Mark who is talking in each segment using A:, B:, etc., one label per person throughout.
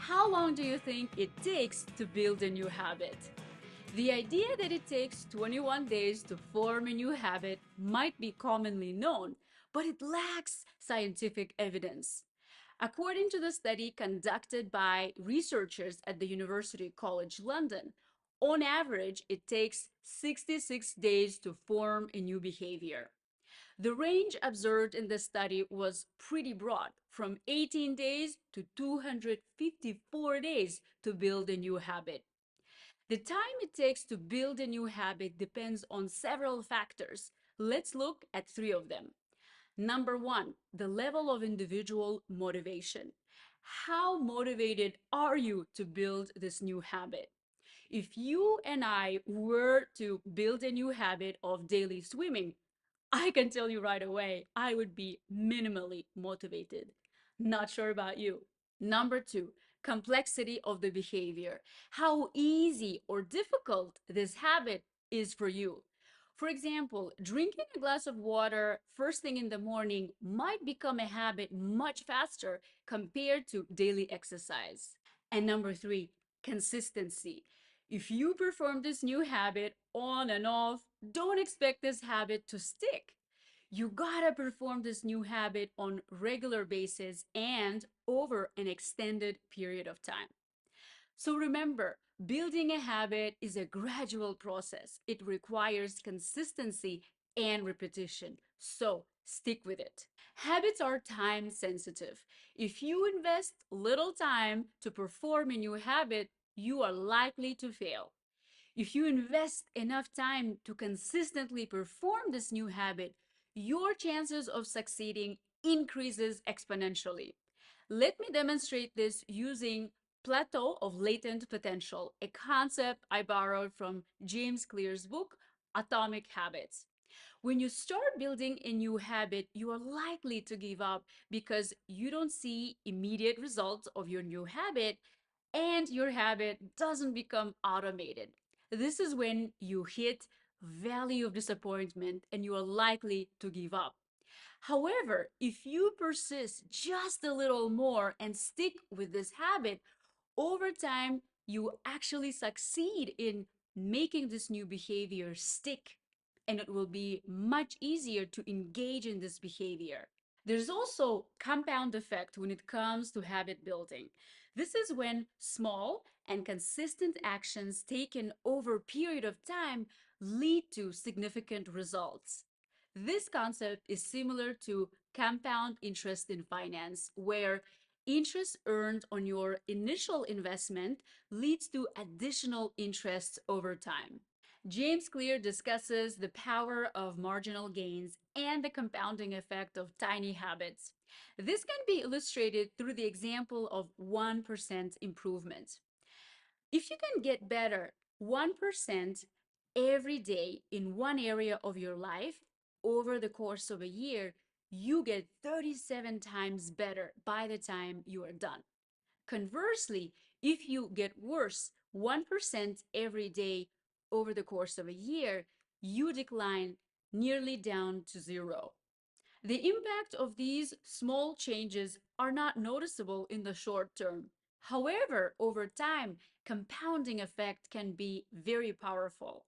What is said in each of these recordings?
A: How long do you think it takes to build a new habit? The idea that it takes 21 days to form a new habit might be commonly known, but it lacks scientific evidence. According to the study conducted by researchers at the University College London, on average, it takes 66 days to form a new behavior. The range observed in the study was pretty broad, from 18 days to 254 days to build a new habit. The time it takes to build a new habit depends on several factors. Let's look at three of them. Number one, the level of individual motivation. How motivated are you to build this new habit? If you and I were to build a new habit of daily swimming, I can tell you right away, I would be minimally motivated. Not sure about you. Number two, complexity of the behavior. How easy or difficult this habit is for you. For example, drinking a glass of water first thing in the morning might become a habit much faster compared to daily exercise. And number three, consistency. If you perform this new habit on and off, don't expect this habit to stick. You gotta perform this new habit on regular basis and over an extended period of time. So remember, building a habit is a gradual process. It requires consistency and repetition. So stick with it. Habits are time sensitive. If you invest little time to perform a new habit, you are likely to fail. If you invest enough time to consistently perform this new habit, your chances of succeeding increases exponentially. Let me demonstrate this using plateau of latent potential, a concept I borrowed from James Clear's book, Atomic Habits. When you start building a new habit, you are likely to give up because you don't see immediate results of your new habit and your habit doesn't become automated. This is when you hit valley of disappointment and you are likely to give up. However, if you persist just a little more and stick with this habit, over time, you actually succeed in making this new behavior stick, and it will be much easier to engage in this behavior. There's also compound effect when it comes to habit building. This is when small and consistent actions taken over a period of time lead to significant results. This concept is similar to compound interest in finance, where interest earned on your initial investment leads to additional interest over time. James Clear discusses the power of marginal gains and the compounding effect of tiny habits. This can be illustrated through the example of 1% improvement. If you can get better 1% every day in one area of your life over the course of a year, you get 37 times better by the time you are done. Conversely, if you get worse 1% every day over the course of a year, you decline nearly down to zero. The impact of these small changes are not noticeable in the short term. However, over time, compounding effect can be very powerful.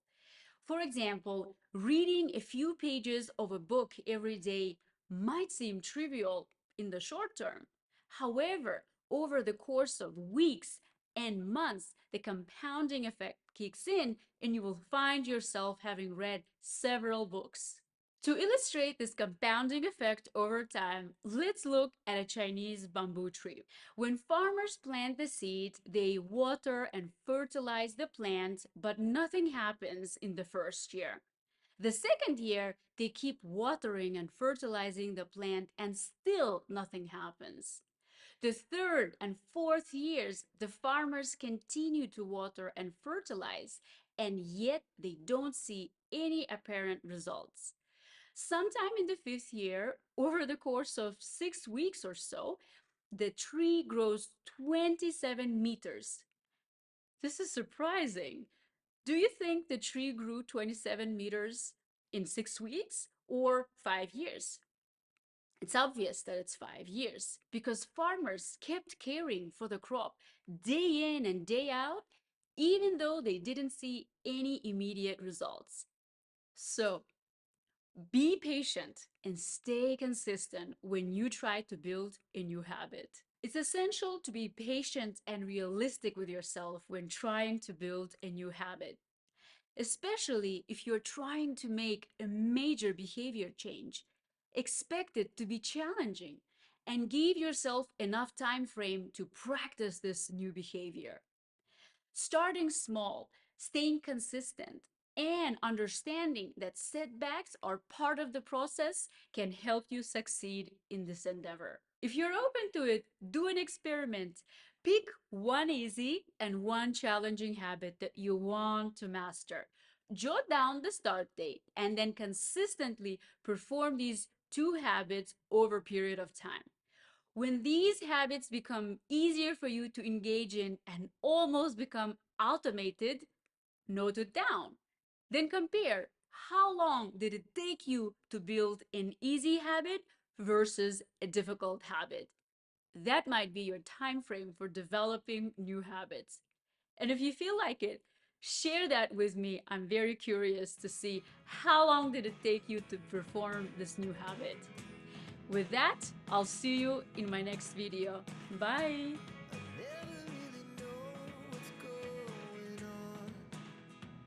A: For example, reading a few pages of a book every day might seem trivial in the short term. However, over the course of weeks and months, the compounding effect kicks in and you will find yourself having read several books. To illustrate this compounding effect over time, let's look at a Chinese bamboo tree. When farmers plant the seed, they water and fertilize the plant, but nothing happens in the first year. The second year, they keep watering and fertilizing the plant, and still nothing happens. The third and fourth years, the farmers continue to water and fertilize, and yet they don't see any apparent results. Sometime in the fifth year, over the course of 6 weeks or so, the tree grows 27 meters. This is surprising. Do you think the tree grew 27 meters in 6 weeks or 5 years? It's obvious that it's 5 years because farmers kept caring for the crop day in and day out, even though they didn't see any immediate results. So, be patient and stay consistent when you try to build a new habit. It's essential to be patient and realistic with yourself when trying to build a new habit, especially if you're trying to make a major behavior change. Expect it to be challenging and give yourself enough time frame to practice this new behavior. Starting small, staying consistent, and understanding that setbacks are part of the process can help you succeed in this endeavor. If you're open to it, do an experiment. Pick one easy and one challenging habit that you want to master. Jot down the start date and then consistently perform these two habits over a period of time. When these habits become easier for you to engage in and almost become automated, note it down. Then compare how long did it take you to build an easy habit versus a difficult habit. That might be your time frame for developing new habits. And if you feel like it, share that with me. I'm very curious to see how long did it take you to perform this new habit. With that, I'll see you in my next video. Bye!